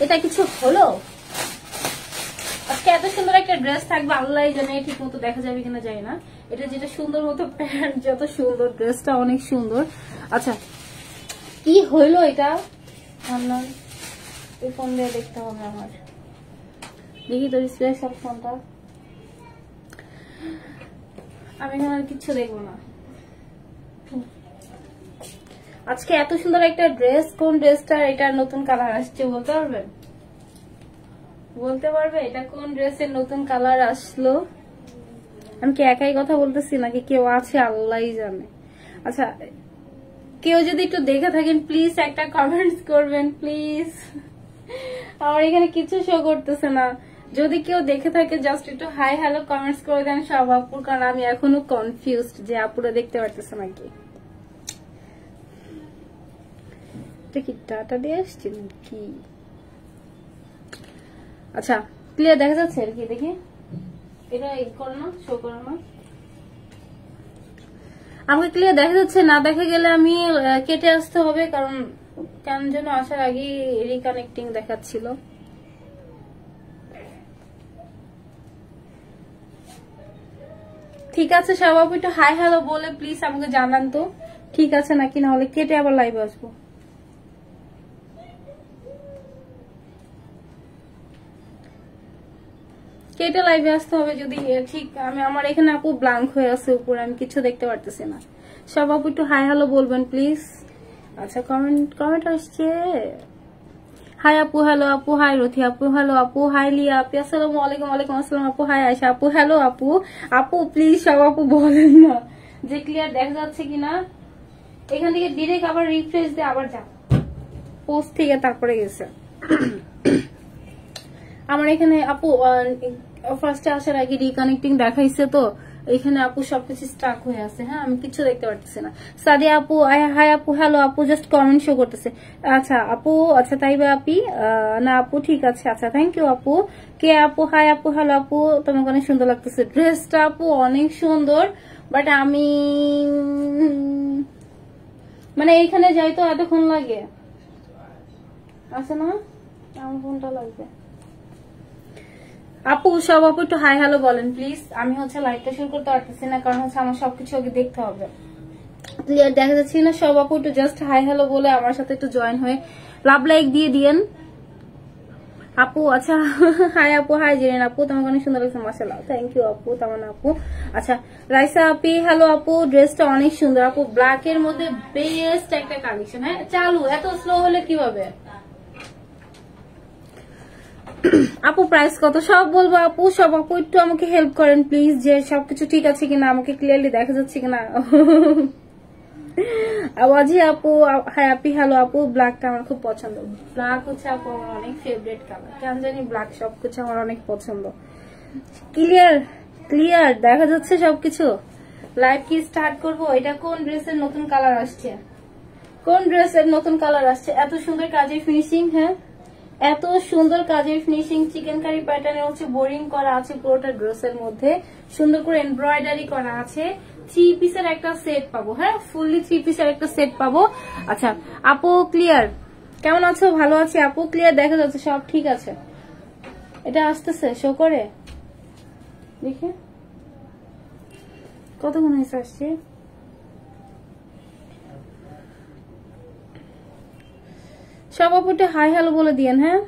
এটা কিছু হলো? আজকে এত সুন্দর একটা ড্রেস থাকবে, আল্লাহ জানে ঠিক মতো দেখা যাবে কিনা যায় না। এটা যেটা সুন্দর মতো প্যান্ট, যত সুন্দর, ড্রেসটা অনেক সুন্দর। আচ্ছা কি হইলো এটা? আল্লাহ, এই ফোন দিয়ে দেখতে হবে আমার। দেখি তো ডিসপ্লে সব ফোনটা। আমি আর কিচ্ছু দেখবো না। আজকে এত সুন্দর একটা ড্রেস, কোন ড্রেসটা? এটা নতুন কালার আসছে, বলতে পারবেন? বলতে পারবে এটা কোন ড্রেসের নতুন কালার আসলো? আমি কি একাই কথা বলতেছি নাকি কেউ আছে আল্লাহই জানে। আচ্ছা কেউ যদি একটু দেখে থাকেন প্লিজ একটা কমেন্টস করবেন প্লিজ। আমার এখানে কিছু শো করতেছে না। যদি কেউ দেখে থাকে জাস্ট একটু হাই হ্যালো কমেন্টস করে দেন সব আপুর, কারণ আমি এখনো কনফিউজড যে আপুরা দেখতে পারতেছে নাকি। এটা কি টাটা দিয়ে আসছে কি? আচ্ছা ক্লিয়ার দেখা যাচ্ছে আর কি? দেখি এটা করো না, শো করো না। আমাকে ক্লিয়ার দেখা যাচ্ছে? না দেখা গেলে আমি কেটে আসতে হবে, কারণ কেন যেন আসার আগে রিকানেক্টিং দেখাচ্ছিল। ঠিক আছে সব আপু একটু হাই হ্যালো বলে প্লিজ আমাকে জানান তো ঠিক আছে নাকি, না হলে কেটে আবার লাইভে আসবো। কেটে লাইভে আসতে হবে যদি ঠিক। আমি আমার এখানে আপু ব্ল্যাঙ্ক হয়ে আছে উপরে, আমি কিছু দেখতে পারতেছি না। সব আপু একটু হাই হ্যালো বলবেন প্লিজ। আচ্ছা কমেন্ট আসছে। হাই আপু, হ্যালো আপু, হাই রথি আপু, হ্যালো আপু, হাই লিয়া আপু, আসসালামু আলাইকুম। ওয়ালাইকুম আসসালাম আপু, হাই আয়শা আপু, হ্যালো আপু। আপু প্লিজ সব আপু বলেন না যে ক্লিয়ার দেখা যাচ্ছে কিনা। এখান থেকে ডিরেক্ট আবার রিফ্রেশ দিয়ে আবার যা পোস্ট থেকে তারপরে গেছে। আমার এখানে আপু ফার্স্টে আসার আগে রিকানেক্টিং দেখাইছে, তো এখানে আপু সবকিছু স্টাক হয়ে আছে। হ্যাঁ আমি কিছু দেখতে পারতেছি না। সাদিয়া আপু হাই আপু, হ্যালো আপু, জাস্ট কমেন্ট শো করতেছে। আচ্ছা আপু, আচ্ছা তাইবা আপি না আপু, ঠিক আছে। আচ্ছা থ্যাংক ইউ আপু। কে আপু, হাই আপু, হ্যালো আপু, তোমাকে অনেক সুন্দর লাগতেছে ড্রেসটা আপু, অনেক সুন্দর। বাট আমি মানে এইখানে যাই তো এতক্ষণ লাগে, আছে না? আমার ফোনটা লাগবে। আপু সব আপু একটু হাই হ্যালো বলেন প্লিজ। আমি হচ্ছে লাইভটা শুরু করতে পারতেছি না, কারণ হচ্ছে আমার সবকিছু আগে দেখতে হবে। ক্লিয়ার দেখা যাচ্ছে না? সব আপু একটু জাস্ট হাই হ্যালো বলে আমার সাথে একটু জয়েন হয়ে লাভ লাইক দিয়ে দিয়েন আপু। আচ্ছা হাই আপু, হাই জেরিন আপু, তোমাকে অনেক সুন্দর লাগছে মাশাআল্লাহ, থ্যাংক ইউ আপু। তামান আপু, আচ্ছা রাইসা আপি, হ্যালো আপু, ড্রেসটা অনেক সুন্দর আপু, ব্ল্যাক এর মধ্যে বেস্ট একটা কালেকশন। হ্যাঁ চালু, এত স্লো হলে কিভাবে আপু? প্রাইস কত? সব বলবো আপু। সব আপু একটু আমাকে হেল্প করেন প্লিজ, যে সবকিছু ঠিক আছে কিনা, আমাকে ক্লিয়ারলি দেখা যাচ্ছে কিনা। আওয়াজি আপু, হাই আপি, হ্যালো আপু, ব্ল্যাকটা আমার খুব পছন্দ। ব্ল্যাক হচ্ছে আপু আমার অনেক ফেভারিট কালার, কেন জানি ব্ল্যাক সবকিছু আমার অনেক পছন্দ। ক্লিয়ার দেখা যাচ্ছে সবকিছু? লাইভ কি স্টার্ট করবো? এটা কোন ড্রেসের নতুন কালার আসছে? কোন ড্রেসের নতুন কালার আসছে? এত সুন্দর কাজের ফিনিশিং, হ্যাঁ এত সুন্দর কাজের ফিনিশিং, চিকেন কারি প্যাটার্নের হচ্ছে বোরিং করা আছে পুরোটা ড্রেসের মধ্যে, সুন্দর করে এমব্রয়ডারি করা আছে। 3 পিসের একটা সেট পাবো, হ্যাঁ ফুললি 3 পিসের একটা সেট পাবো। আচ্ছা আপু ক্লিয়ার কেমন আছো? ভালো আছি আপু। ক্লিয়ার দেখা যাচ্ছে? সব ঠিক আছে? এটা আসতেছে শো করে দেখে কতক্ষণ হয়েছে আসছে? সব আপুটা হাই হ্যালো বলে দিয়েন, হ্যাঁ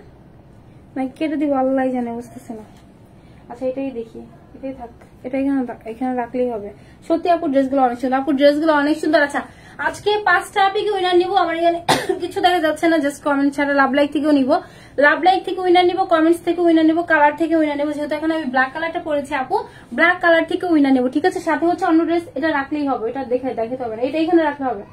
না কেটে দিব আল্লাহ জানে, বুঝতেছে না। আচ্ছা এটাই দেখি, এটাই থাক, এটা এখানে রাখলেই হবে। সত্যি আপু ড্রেসগুলো অনেক সুন্দর, আপু ড্রেসগুলো অনেক সুন্দর। আচ্ছা আজকে 5টা আপি উইনার নিবো। আমার এখানে কিছু দেখা যাচ্ছে না, জাস্ট কমেন্ট ছাড়া। লাভ লাইক থেকেও নিবো, লাভ লাইক থেকে উইনার নিবো, কমেন্টস থেকে উইনার নিবো, কালার থেকে উইনার নিবো। যেহেতু এখন আমি ব্ল্যাক কালারটা পরেছি আপু, ব্ল্যাক কালার থেকে উইনার নিবো, ঠিক আছে? সাথে হচ্ছে অন্য ড্রেস, এটা রাখলেই হবে, এটা দেখাতে হবে না, এটা এখানে রাখতে হবে।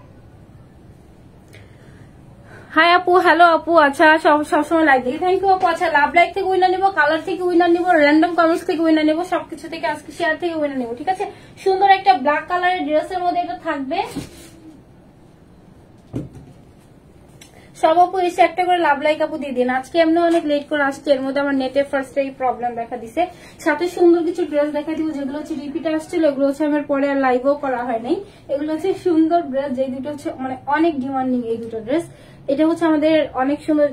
হাই আপু, হ্যালো আপু, আচ্ছা সবসময় লাইক দেখি, থ্যাংক ইউ আপু। আচ্ছা লাভ লাইক থেকে উইনার নিবো, কালার থেকে উইনার নিবো, র্যান্ডম কমেন্টস থেকে উইনার নিবো, সবকিছু থেকে আজকে শেয়ার থেকে উইনার নিবো, ঠিক আছে? সুন্দর একটা ব্ল্যাক কালারের ড্রেসের মধ্যে এটা থাকবে। সব আপু এসে একটা করে লাভ লাইক আপু দিয়ে দিন। আজকে এমনি অনেক লেট করে আসছে, এর মধ্যে আমার নেটে ফার্স্টে প্রবলেম দেখা দিছে। সাথে সুন্দর কিছু ড্রেস দেখা দিব যেগুলো হচ্ছে রিপিট আসছিল, এগুলো হচ্ছে আমার পরে আর লাইভও করা হয় নাই। এগুলো হচ্ছে সুন্দর ড্রেস, যে দুটো হচ্ছে মানে অনেক ডিমান্ডিং এই দুটো ড্রেস। এটা হচ্ছে আমাদের অনেক সুন্দর,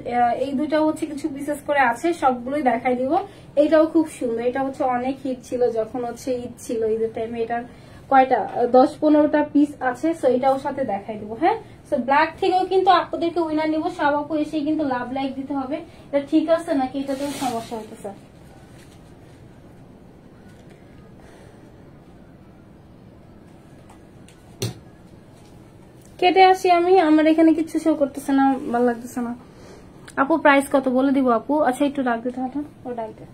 এই দুটো হচ্ছে কিছু পিসেস করে আছে, সবগুলোই দেখাই দিব। এটাও খুব সুন্দর, এটা হচ্ছে অনেক হিট ছিল যখন হচ্ছে ঈদ ছিল, ঈদের টাইমে এটার কয়টা 10-15টা পিস আছে। সো এটাও সাথে দেখাই দিব। হ্যাঁ, সো ব্ল্যাক থেকেও কিন্তু আপনাদেরকে উইনার নিব। সব আপু এসে কিন্তু লাভ লাইক দিতে হবে। এটা ঠিক আছে নাকি এটাতেও সমস্যা হতেছে? কেটে আসি আমি, আমার এখানে কিছু শো করতেছে না, ভালো লাগতেছে না। আপু প্রাইস কত বলে দিব আপু? আচ্ছা একটু ডাক দিতে হবে, ও ডাক দে।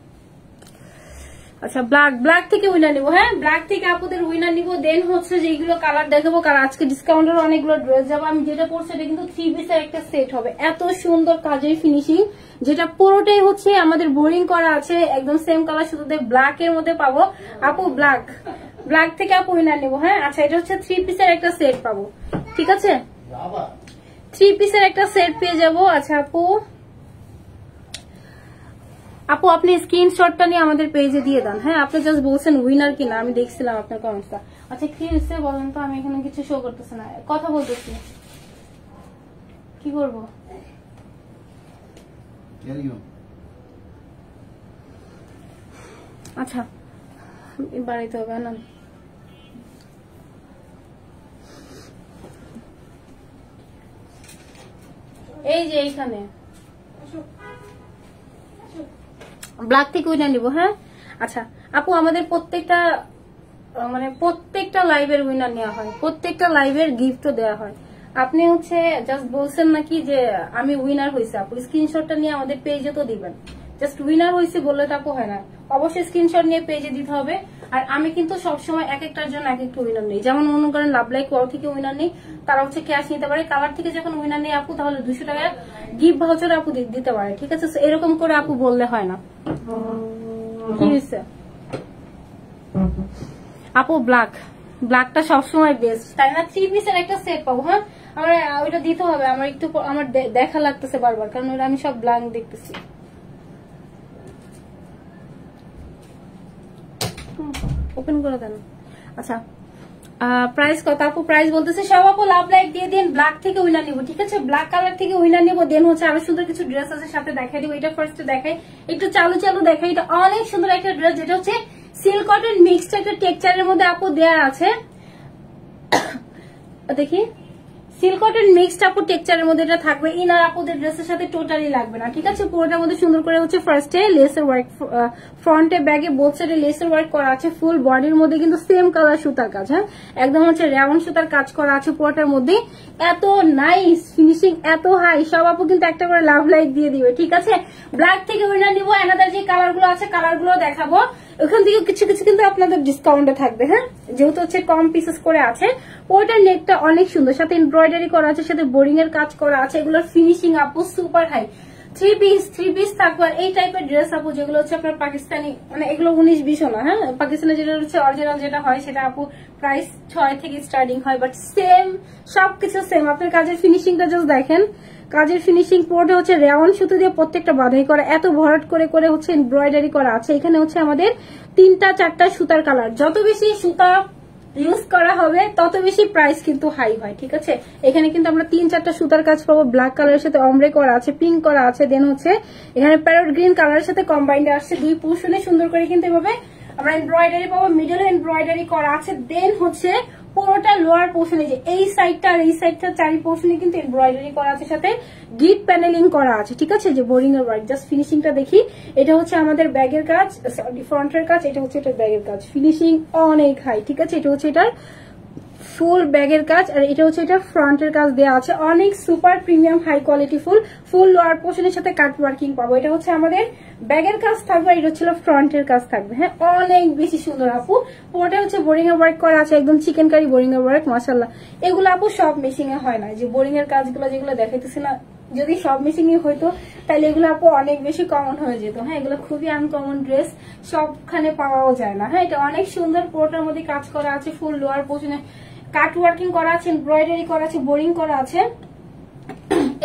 আচ্ছা ব্ল্যাক থেকে উইনার নিবো। হ্যাঁ, ব্ল্যাক থেকে আপুদের উইনার নিবো। দেন হচ্ছে যেগুলো কালার দেখাবো, কারণ আজকে ডিসকাউন্টের অনেকগুলো ড্রেস যাবো। আমি যেটা পরছি এটা কিন্তু 3 পিসের একটা সেট হবে, এত সুন্দর কাজের ফিনিশিং, যেটা পুরোটাই হচ্ছে আমাদের বোরিং করা আছে, একদম সেম কালার, শুধু ব্ল্যাক এর মধ্যে পাবো। আপু ব্ল্যাক থেকে আপু উইনার নিবো। হ্যাঁ, আচ্ছা এটা হচ্ছে 3 পিসের একটা সেট পাবো, ঠিক আছে? 3 পিসের একটা সেট পেয়ে যাবো। আচ্ছা আপু আপনি স্ক্রিনশটটা নিয়ে আমাদের পেজে দিয়ে দেন। হ্যাঁ, আপনি জাস্ট বলছেন উইনার কিনা, আমি দেখছিলাম আপনার কমেন্টসটা। আচ্ছা কি হচ্ছে বলেন তো, আমি এখানে কিছু শো করতেছে না, কথা বলতেছি, কি করব? আচ্ছা বাড়িতে হবে না, এই যে এইখানে ব্ল্যাক থেকে উইনার নিব। হ্যাঁ, আচ্ছা আপু আমাদের প্রত্যেকটা লাইভের উইনার নেওয়া হয়, প্রত্যেকটা লাইভের গিফটও দেওয়া হয়। আপনি হচ্ছে জাস্ট বলছেন নাকি যে আমি উইনার হয়েছে, আপু স্ক্রিনশটটা নিয়ে আমাদের পেজে তো দিবেন। জাস্ট উইনার হয়েছে বললে তো আপু হয় না, অবশ্যই স্ক্রিনশট নিয়ে পেজে দিতে হবে। আর আমি কিন্তু সবসময় এক একটার জন্য এক একটা উইনার নেই। যেমন মনে করেন লাভ লাইক ওয়াও থেকে উইনার নেই, তারা হচ্ছে ক্যাশ নিতে পারে। কালার থেকে যখন উইনার নেই আপু, তাহলে 200 টাকা গিফট ভাউচার আপু দিতে পারে, ঠিক আছে? এরকম করে আপু বললে হয় না। কি হয়েছে আপু? ব্ল্যাকটা সবসময় বেস্ট, তাই না? 3 পিসের একটা সেট পাবো। হ্যাঁ, আমার ওইটা দিতে হবে, আমার একটু আমার দেখা লাগতেছে বারবার, কারণ ওটা আমি সব ব্ল্যাঙ্ক দেখতেছি। ওপেন করে দেন। আচ্ছা প্রাইস কত আপু? প্রাইস বলতেছে সব আপু লাভ লাইক দিয়ে দিন। ব্ল্যাক থেকে উইনার নিবো, ঠিক আছে? ব্ল্যাক কালার থেকে উইনার নিবো। দেন হচ্ছে আরো সুন্দর কিছু ড্রেস আছে সাথে দেখাই দিব। এটা ফার্স্টে দেখাই, একটু চালু দেখাই। এটা অনেক সুন্দর একটা ড্রেস, যেটা হচ্ছে সিল্ক কটন মিক্সড একটা টেক্সচারের মধ্যে আপু দেয়া আছে। দেখি সিল্ক কটন মিক্সড আপু টেক্সচারের মধ্যে এটা থাকবে। ইনার আপুদের ড্রেসের সাথে টোটালি লাগবে না, ঠিক আছে? পুরোটার মধ্যে সুন্দর করে হচ্ছে ফার্স্টে লেসের ওয়ার্ক, ফ্রন্টে ব্যাগে বোথ সাইডে লেসের ওয়ার্ক করা আছে। ফুল বডির মধ্যে কিন্তু সেম কালার সুতার কাজ। হ্যাঁ, একদম হচ্ছে রেওয়ান সুতার কাজ করা আছে পুরোটার মধ্যে। এত নাইস ফিনিশিং, এত হাই, সব আপু কিন্তু একটা করে লাভ লাইক দিয়ে দিবে, ঠিক আছে? ব্ল্যাক থেকে উইনার নিবো। অ্যানাদার যে কালার গুলো আছে কালার গুলো দেখাবো, ওখান থেকে কিছু কিছু কিন্তু আপনাদের ডিসকাউন্টে থাকবে। হ্যাঁ, যেহেতু হচ্ছে কম পিসেস করে আছে। ওইটার নেকটা অনেক সুন্দর, সাথে এমব্রয়ডারি করা আছে, সাথে বোরিং এর কাজ করা আছে। এগুলোর ফিনিশিং আপু সুপার হাই। 3 পিস থাকবে। এই টাইপের ড্রেস আপু যেগুলো হচ্ছে আপনার পাকিস্তানি, মানে এগুলো 19-20 না। হ্যাঁ, পাকিস্তানি যেটা হচ্ছে অরিজিনাল যেটা হয় সেটা আপু প্রাইস 6 থেকে স্টার্টিং হয়, বাট সেম সবকিছু সেম। আপনার কাজের ফিনিশিংটা জাস্ট দেখেন, কাজের ফিনিশিং পুরোটা হচ্ছে রেওয়ান সুতো দিয়ে প্রত্যেকটা বাঁধাই করা, এত ভরাট করে হচ্ছে এমব্রয়ডারি করা আছে। এখানে হচ্ছে আমাদের 3-4টা সুতার কালার। যত বেশি সুতা ইউজ করা হবে তত বেশি প্রাইস কিন্তু হাই হয়, ঠিক আছে? এখানে কিন্তু আমরা 3-4টা সুতার কাজ পাবো। ব্ল্যাক কালারের সাথে অমব্রে করা আছে, পিঙ্ক করা আছে, দেন হচ্ছে এখানে প্যারট গ্রিন কালারের সাথে কম্বাইন্ড আসছে। 2 পোর্শনে সুন্দর করে কিন্তু এভাবে আমরা এমব্রয়ডারি পাবো, মিডলে এমব্রয়ডারি করা আছে। দেন হচ্ছে পুরোটা লোয়ার পোর্শনে, যে এই সাইডটা আর এই সাইডটা 4 পোর্শনে কিন্তু এমব্রয়ডারি করা আছে, সাথে গিট প্যানেলিং করা আছে, ঠিক আছে? যে বোরিং এর ওয়ার্ক, জাস্ট ফিনিশিংটা দেখি। এটা হচ্ছে আমাদের ব্যাগের কাজ, সরি ফ্রন্টের কাজ। এটা হচ্ছে এটা ব্যাগের কাজ, ফিনিশিং অনেক হাই, ঠিক আছে? এটা হচ্ছে এটার ফুল ব্যাগের কাজ, আর এটা হচ্ছে এটা ফ্রন্টের কাজ দেওয়া আছে। অনেক super premium high quality full lower পোর্শনের সাথে কাট ওয়ার্কিং পাবো। এটা হচ্ছে আমাদের ব্যাগের কাজ থাকবে, এটা হচ্ছে ফ্রন্টের কাজ থাকবে। হ্যাঁ, অনেক বেশি সুন্দর আপু। পুরোটা হচ্ছে বোরিং এর ওয়ার্ক করা আছে, একদম চিকেন কারি বোরিং এর ওয়ার্ক, মাশাআল্লাহ। এগুলো আপু সব মেশিং এ হয় না, যে বোরিং এর কাজগুলো যেগুলো দেখাইতেছি না, যদি সব মেশিং এ হইতো তাহলে এগুলো আপু অনেক বেশি কমন হয়ে যেত। হ্যাঁ, এগুলো খুবই আনকমন ড্রেস, সবখানে পাওয়াও যায় না। হ্যাঁ, এটা অনেক সুন্দর, পুরোটার মধ্যে কাজ করা আছে, ফুল লোয়ার পোর্শনে কাট ওয়ার্কিং করা আছে, এমব্রয়ডারি করা আছে, বোরিং করা আছে।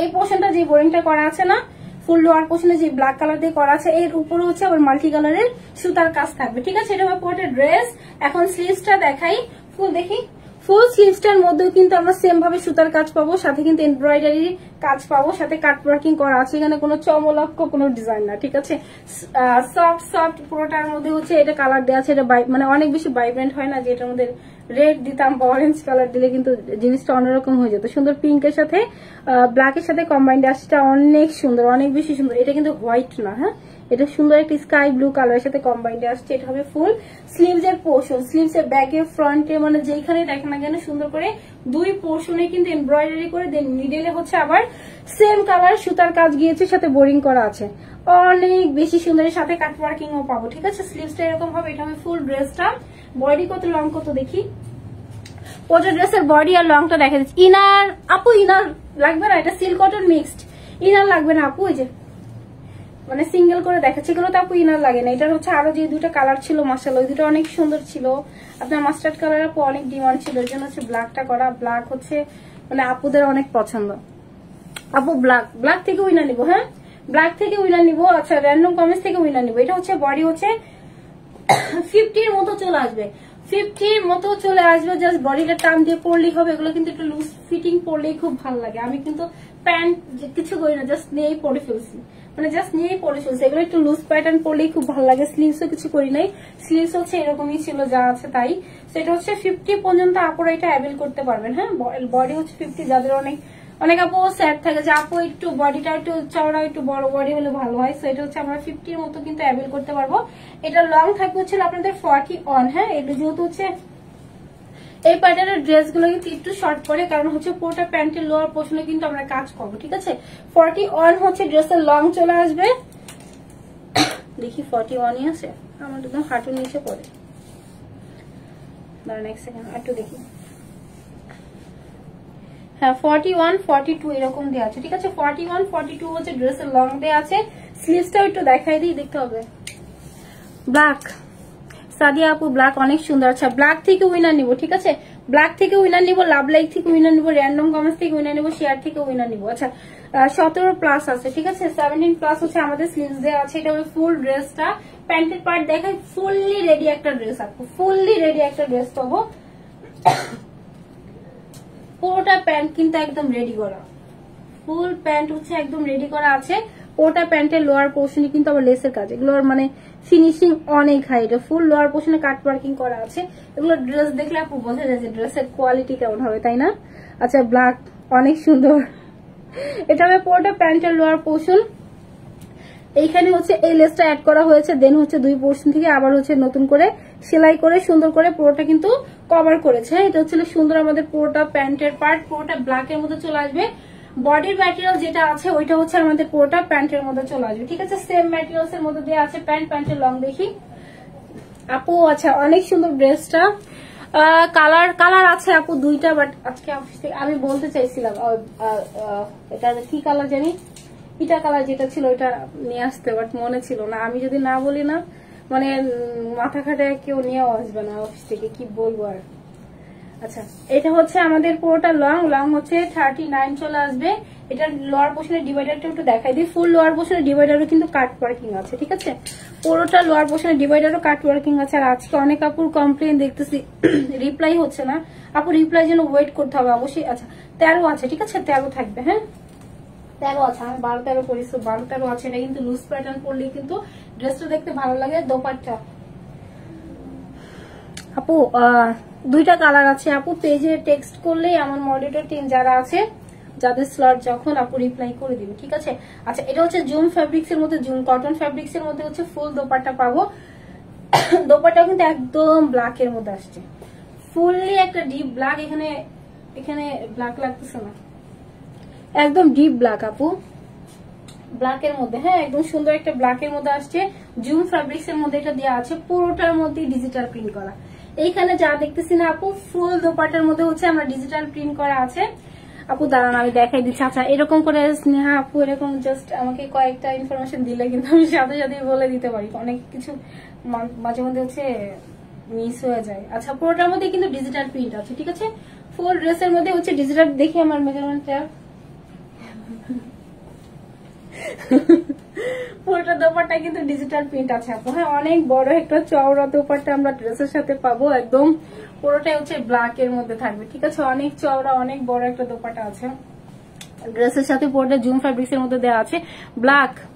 এই পোর্শনটা যে বোরিংটা করা আছে না, ফুল লোয়ার পোর্শনে যে ব্ল্যাক কালার দিয়ে করা আছে, এর উপরে হচ্ছে আবার মাল্টি কালারের সুতার কাজ থাকবে, ঠিক আছে। এটা হবে পুরোটা ড্রেস। এখন স্লিভসটা দেখাই, ফুল দেখি। ফুল স্লিভসটার মধ্যেও কিন্তু আমরা সেম ভাবে সুতার কাজ পাবো, সাথে কিন্তু এমব্রয়ডারি কাজ পাবো, সাথে কাট ওয়ার্কিং করা আছে। এখানে কোনো চমলক্ষ কোনো ডিজাইন না, ঠিক আছে। সফট সফট পুরোটার মধ্যে হচ্ছে এটা কালার দেওয়া আছে। এটা মানে অনেক বেশি ভাইব্রেন্ট হয় না, যে এটার মধ্যে রেড দিতাম বা অরেঞ্জ কালার দিলে কিন্তু জিনিসটা অন্যরকম হয়ে যেত। সুন্দর পিঙ্কের সাথে ব্ল্যাকের সাথে কম্বাইন্ড আসছে, অনেক সুন্দর, অনেক বেশি সুন্দর। এটা কিন্তু হোয়াইট না, হ্যাঁ, এটা সুন্দর একটা স্কাই ব্লু কালারের সাথে কম্বাইন্ডে আসছে। এটা হবে ফুল স্লিভস এর পোর্শন। স্লিভস এর ব্যাকে ফ্রন্টে মানে যেখানে দেখেন না কেন সুন্দর করে দুই পোর্শনে কিন্তু এমব্রয়ডারি করে দেন, মিডলে হচ্ছে আবার সেম কালার সুতার কাজ গিয়েছে, সাথে বোরিং করা আছে, অনেক বেশি সুন্দর। সাথে কাট ওয়ার্কিং ও পাবো, ঠিক আছে। স্লিভসটা এরকম হবে। এটা হবে ফুল ড্রেসটা। বডি কত, লং কত দেখি। ওটা ড্রেসের বডি আর লংটা দেখা যাচ্ছে। ইনার আপু ইনার লাগবে না, এটা সিল্ক কটন মিক্সড, ইনার লাগবে না আপু। ওই যে মানে সিঙ্গেল করে দেখাচ্ছে, এগুলো তো আপু ইনার লাগে না। এটার হচ্ছে আরো যে দুটো কালার ছিল মাশাআল্লাহ, ওই দুটো অনেক সুন্দর ছিল। আপনার মাস্টার্ড কালার আপু অনেক ডিমান্ড ছিল, এর জন্য হচ্ছে ব্ল্যাকটা করা। ব্ল্যাক হচ্ছে মানে আপুদের অনেক পছন্দ। আপু ব্ল্যাক থেকে উইনার নিবো, হ্যাঁ ব্ল্যাক থেকে উইনার নিবো। আচ্ছা, র্যান্ডম কমেন্টস থেকে উইনার নিবো। এটা হচ্ছে বডি হচ্ছে 50 মতো চলে আসবে, 50 মতো চলে আসবে। জাস্ট বডিটা টান দিয়ে পরলেই হবে। এগুলো কিন্তু একটু লুজ ফিটিং পরলেই খুব ভালো লাগে। আমি কিন্তু প্যান্ট কিছু করি না, জাস্ট নিয়েই পরে ফেলছি, মানে জাস্ট নিয়েই পরে ফেলছি। এগুলো একটু লুজ প্যাটার্ন পরলেই খুব ভালো লাগে। স্লিভসও কিছু করি নাই, স্লিভস হচ্ছে এরকমই ছিল যা আছে তাই। সেটা হচ্ছে 50 পর্যন্ত আপুরা এটা অ্যাভেল করতে পারবেন, হ্যাঁ। বডি হচ্ছে 50। যাদের অনেক আপু স্যাড থাকে যে আপু একটু বডিটা একটু চওড়া, একটু বড় বডি হলে ভালো হয়। সো এটা হচ্ছে আমরা 50 মতো কিন্তু অ্যাভেল করতে পারবো। এটা লং থাকবে হচ্ছে আপনাদের 40 অন, হ্যাঁ। এটা যেহেতু হচ্ছে এই প্যাটার্নের ড্রেস গুলো কিন্তু একটু শর্ট করে, কারণ হচ্ছে পুরোটা প্যান্টের লোয়ার পোর্শনে কিন্তু আমরা কাজ করবো, ঠিক আছে। 40 অন হচ্ছে ড্রেসের লং চলে আসবে। দেখি 41ই আছে আমার, একদম হাঁটুর নিচে পড়ে। দাঁড়ান এক সেকেন্ড, একটু দেখি। হ্যাঁ 41, 42 এরকম দেওয়া আছে, ঠিক আছে। 41, 42 হচ্ছে ড্রেসের লং দেওয়া আছে। স্লিভসটাও একটু দেখাই দিই, দেখতে হবে। ব্ল্যাক, সাদিয়া আপু ব্ল্যাক অনেক সুন্দর। আচ্ছা, ব্ল্যাক থেকে উইনার নিবো, ঠিক আছে। ব্ল্যাক থেকে উইনার নিবো, লাভ লাইক থেকে উইনার নিবো, র্যান্ডম কমেন্টস থেকে উইনার নিবো, শেয়ার থেকে উইনার নিবো। আচ্ছা, 17+ আছে, ঠিক আছে। 17+ হচ্ছে আমাদের স্লিভস দেওয়া আছে। এটা হবে ফুল ড্রেসটা। প্যান্টের পার্ট দেখাই, ফুললি রেডি একটা ড্রেস আপু, ফুললি রেডি একটা ড্রেস পাবো। পুরোটা প্যান্ট কিন্তু একদম রেডি করা, ফুল প্যান্ট হচ্ছে একদম রেডি করা আছে। পুরোটা প্যান্টের লোয়ার পোর্শনে কিন্তু আবার লেসের কাজ, এগুলোর মানে ফিনিশিং অনেক হাই। এটা ফুল লোয়ার পোর্শনে কাট ওয়ার্কিং করা আছে। এগুলো ড্রেস দেখলে আপু বোঝা যায় যে ড্রেসের কোয়ালিটি কেমন হবে, তাই না। আচ্ছা, ব্ল্যাক অনেক সুন্দর। এটা হবে পুরোটা প্যান্টের লোয়ার পোর্শন। এইখানে হচ্ছে এই লেসটা অ্যাড করা হয়েছে, দেন হচ্ছে দুই পোর্শন থেকে আবার হচ্ছে নতুন করে সেলাই করে সুন্দর করে পুরোটা কিন্তু কভার করেছে। এটা হচ্ছে সুন্দর আমাদের পুরোটা প্যান্টের পার্ট, পুরোটা ব্ল্যাক এর মধ্যে চলে আসবে। বডির ম্যাটেরিয়াল যেটা আছে ওইটা হচ্ছে আমাদের পুরোটা প্যান্টের মধ্যে চলে আসবে, ঠিক আছে। সেম ম্যাটেরিয়ালস এর মধ্যে দিয়ে আছে প্যান্টের লং দেখি আপু। আচ্ছা, অনেক সুন্দর ড্রেসটা। কালার আছে আপু দুইটা, বাট আজকে আমি বলতে চাইছিলাম এটা কি কালার জানি, পিটা কালার যেটা ছিল ওইটা নিয়ে আসতে, বাট মনে ছিল না। আমি যদি না বলি না, মানে মাথা খাটায় কেউ নিয়েও আসবে না অফিস থেকে, কি বলবো আর। আচ্ছা, এটা হচ্ছে আমাদের পুরোটা লং হচ্ছে 39 চলে আসবে। এটা লোয়ার পোর্শনের ডিভাইডারটা একটু দেখাই দিই। ফুল লোয়ার পোর্শনের ডিভাইডারও কিন্তু কাট ওয়ার্কিং আছে, ঠিক আছে। পুরোটা লোয়ার পোর্শনের ডিভাইডারও কাট ওয়ার্কিং আছে। আর আজকে অনেক আপুর কমপ্লেন দেখতেছি, রিপ্লাই হচ্ছে না। আপু রিপ্লাই জন্য ওয়েট করতে হবে অবশ্যই। আচ্ছা, 13 আছে, ঠিক আছে, 13 থাকবে, হ্যাঁ 13 আছে। আমি 12-13 করিস, 12-13 আছে। এটা কিন্তু লুজ প্যাটার্ন পরলে কিন্তু ড্রেসটা দেখতে ভালো লাগে। দোপাট্টা আপু দুইটা কালার আছে আপু। পেজে টেক্সট করলেই আমার মডারেটর টিম যারা আছে, যাদের স্লট যখন আপু রিপ্লাই করে দিবে, ঠিক আছে। আচ্ছা, এটা হচ্ছে জুম ফ্যাব্রিক্স এর মধ্যে, জুম কটন ফ্যাব্রিক্স এর মধ্যে হচ্ছে ফুল দোপাট্টা পাবো। দোপাট্টা কিন্তু একদম ব্ল্যাক এর মধ্যে আসছে, ফুললি একটা ডিপ ব্ল্যাক। এখানে ব্ল্যাক লাগতেছে না, একদম ডিপ ব্ল্যাক আপু, ব্ল্যাক এর মধ্যে, হ্যাঁ একদম সুন্দর একটা ব্ল্যাক এর মধ্যে আসছে। জুম ফ্যাব্রিক্স এর মধ্যে এটা দেওয়া আছে, পুরোটার মধ্যে ডিজিটাল প্রিন্ট করা। এইখানে যা দেখতেছি না আপু, ফুল দোপাট্টার মধ্যে হচ্ছে আমরা ডিজিটাল প্রিন্ট করা আছে। আপু দাঁড়ান আমি দেখাই দিচ্ছি। আচ্ছা, এরকম করে স্নেহা আপু এরকম জাস্ট আমাকে কয়েকটা ইনফরমেশন দিলে কিন্তু আমি সাথে সাথে বলে দিতে পারি, অনেক কিছু মাঝে মধ্যে হচ্ছে মিস হয়ে যায়। আচ্ছা, পুরোটার মধ্যে কিন্তু ডিজিটাল প্রিন্ট আছে, ঠিক আছে। ফুল ড্রেসের মধ্যে হচ্ছে ডিজিটাল। দেখি আমার মেজারমেন্টটা, পুরোটা দোপাট্টা কিন্তু ডিজিটাল প্রিন্ট আছে আপু। হ্যাঁ, অনেক বড় একটা চওড়া দোপাট্টা আমরা ড্রেসের সাথে পাবো, একদম পুরোটাই হচ্ছে ব্ল্যাক এর মধ্যে থাকবে। ঠিক আছে, অনেক চওড়া অনেক বড় একটা দোপাট্টা আছে ড্রেসের সাথে। পুরোটা জুম ফ্যাব্রিক্স এর মধ্যে দেওয়া আছে।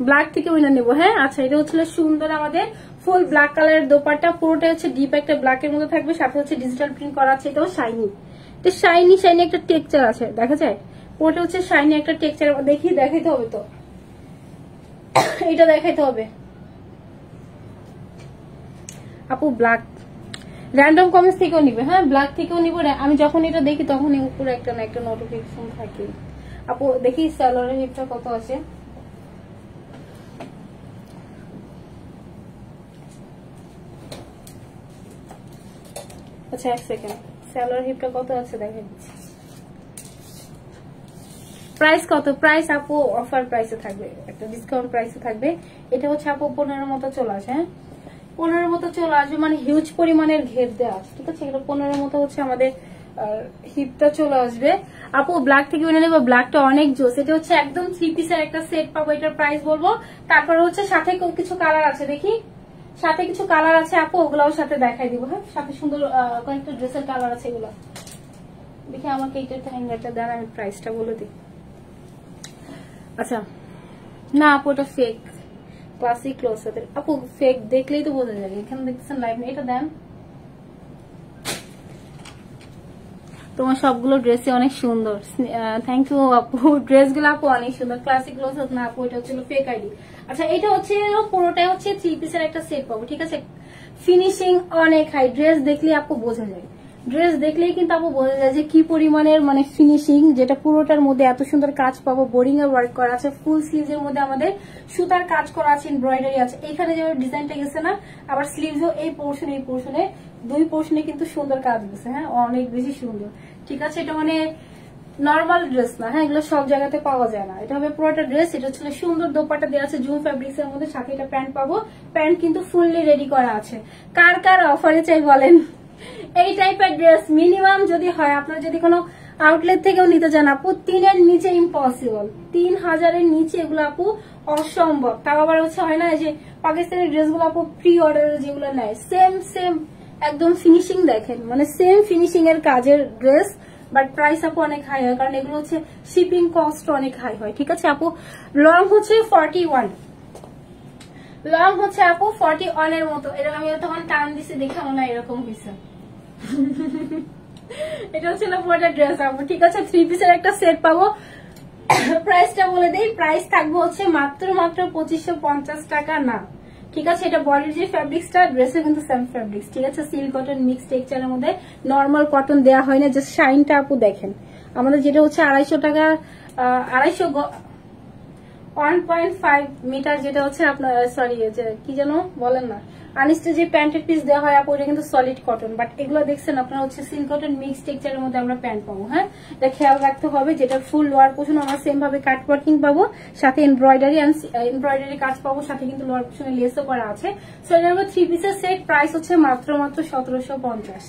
ব্ল্যাক থেকে উইনার নেবো। হ্যাঁ, আচ্ছা, এটা হচ্ছে সুন্দর আমাদের ফুল ব্ল্যাক কালারের দোপাট্টা, পুরোটা হচ্ছে ডিপ একটা ব্ল্যাক এর মধ্যে থাকবে, সাথে হচ্ছে ডিজিটাল প্রিন্ট করা আছে। এটাও শাইনি, এটা শাইনি একটা টেক্সচার আছে, দেখা যায় পুরোটা হচ্ছে শাইনি একটা টেক্সচার। দেখাইতে হবে তো, এটা দেখাইতে হবে আপু। ব্ল্যাক র্যান্ডম কমেন্টস থেকেও নিবে। হ্যাঁ, ব্ল্যাক থেকেও নিব। আমি যখন এটা দেখি তখন উপরে একটা না একটা নোটিফিকেশন থাকে আপু। দেখি স্যালোয়ারের হিপটা কত আছে। আচ্ছা, এক সেকেন্ড, স্যালোয়ার হিপটা কত আছে দেখা দিচ্ছি। প্রাইস কত? প্রাইস আপু অফার প্রাইসে থাকবে, একটা ডিসকাউন্ট প্রাইসে থাকবে। এটা হচ্ছে আপু 15 মতো চলে আসে। হ্যাঁ, 15 মতো চলে আসবে, মানে হিউজ পরিমাণের ঘের দেওয়া আছে। ঠিক আছে, এটা 15 মতো হচ্ছে আমাদের হিপটা চলে আসবে আপু। ব্ল্যাক থেকে উঠে নেবো, ব্ল্যাকটা অনেক জোস। এটা হচ্ছে একদম 3 পিসের একটা সেট পাবো। এটার প্রাইস বলবো, তারপরে হচ্ছে সাথে কিছু কালার আছে, দেখি সাথে কিছু কালার আছে আপু, ওগুলাও সাথে দেখাই দিব। হ্যাঁ, সাথে সুন্দর কয়েকটা ড্রেসের কালার আছে, এগুলো দেখি। আমাকে এইটা হ্যাঙ্গারটা দেন, আমি প্রাইসটা বলে দিই। আচ্ছা, না আপু, এটা ফেক ক্লাসিক ক্লোজ হাতের আপু। ফেক দেখলেই তো বোঝা যাবে। এখানে দেখছেন লাইভ, এটা দেন। তোমার সবগুলো ড্রেসই অনেক সুন্দর, থ্যাংক ইউ আপু। ড্রেসগুলো আপু অনেক সুন্দর, ক্লাসিক ক্লোজ হাত না আপু, এটা হচ্ছে ফেক আইডি। আচ্ছা, এটা হচ্ছে পুরোটাই হচ্ছে 3 পিসের একটা সেট পাবো। ঠিক আছে, ফিনিশিং অনেক হাই। ড্রেস দেখলে আপু বোঝা যায়, ড্রেস দেখলেই কিন্তু আপু বোঝা যায় যে কি পরিমাণের মানে ফিনিশিং, যেটা পুরোটার মধ্যে এত সুন্দর কাজ পাবো। বোরিং এর ওয়ার্ক করা আছে, ফুল স্লিভস এর মধ্যে আমাদের সুতার কাজ করা আছে, এমব্রয়ডারি আছে। এখানে যে ডিজাইনটা গেছে না, আবার স্লিভসও এই পোর্শনে দুই পোর্শনে কিন্তু সুন্দর কাজ গেছে। হ্যাঁ, অনেক বেশি সুন্দর। ঠিক আছে, এটা মানে নর্মাল ড্রেস না। হ্যাঁ, এগুলো সব জায়গাতে পাওয়া যায় না। এটা হবে পুরোটা ড্রেস। এটা হচ্ছে সুন্দর দোপাট্টা দেওয়া আছে জুম ফ্যাব্রিক্স এর মধ্যে, সাথে এটা প্যান্ট পাবো। প্যান্ট কিন্তু ফুললি রেডি করা আছে। কার কার অফারে চাই বলেন? এই টাইপের ড্রেস মিনিমাম যদি হয়, আপনার যদি কোনো আউটলেট থেকেও নিতে চান আপু, 3 এর নিচে ইম্পসিবল। 3000 এর নিচে এগুলো আপু অসম্ভব। তাও আবার হচ্ছে হয় না যে পাকিস্তানি ড্রেসগুলো আপু প্রি অর্ডারে যেগুলো নেয়, সেম একদম ফিনিশিং দেখেন, মানে সেম ফিনিশিং এর কাজের ড্রেস, বাট প্রাইস আপু অনেক হাই হয়, কারণ এগুলো হচ্ছে শিপিং কস্ট অনেক হাই হয়। ঠিক আছে আপু, লং হচ্ছে 41, লং হচ্ছে আপু 41 এর মতো। এরকম আমি তখন টান দিছি দেখে মনে হয় এরকম হয়েছে। এটা হচ্ছে না পুরোটা ড্রেস আপু। ঠিক আছে, 3 পিসের একটা সেট পাবো। প্রাইসটা বলে দেই, প্রাইস থাকবে হচ্ছে মাত্র 2550 টাকা না। ঠিক আছে, এটা বডির যে ফ্যাব্রিক্সটা, ড্রেসে কিন্তু সেম ফ্যাব্রিক্স। ঠিক আছে, সিল্ক কটন মিক্স টেক্সচারের মধ্যে, নর্মাল কটন দেওয়া হয় না। জাস্ট শাইনটা আপু দেখেন। আমাদের যেটা হচ্ছে 250 টাকা, 1.5 মিটার, যেটা হচ্ছে আপনার সরি কি যেন বলেন না, আনিস্টে যে প্যান্টের পিস দেওয়া হয় আপু, এটা কিন্তু সলিড কটন। বাট এগুলো দেখছেন আপনারা হচ্ছে সিল্ক কটন মিক্স টেক্সচারের মধ্যে আমরা প্যান্ট পাবো। হ্যাঁ, এটা খেয়াল রাখতে হবে। যেটা ফুল লোয়ার পোর্শন আমরা সেম ভাবে কাট ওয়ার্কিং পাবো, সাথে এমব্রয়ডারি কাজ পাবো, সাথে কিন্তু লোয়ার পোর্শনে লেসও করা আছে। সো এটা হলো 3 পিসের সেট। প্রাইস হচ্ছে মাত্র 1750।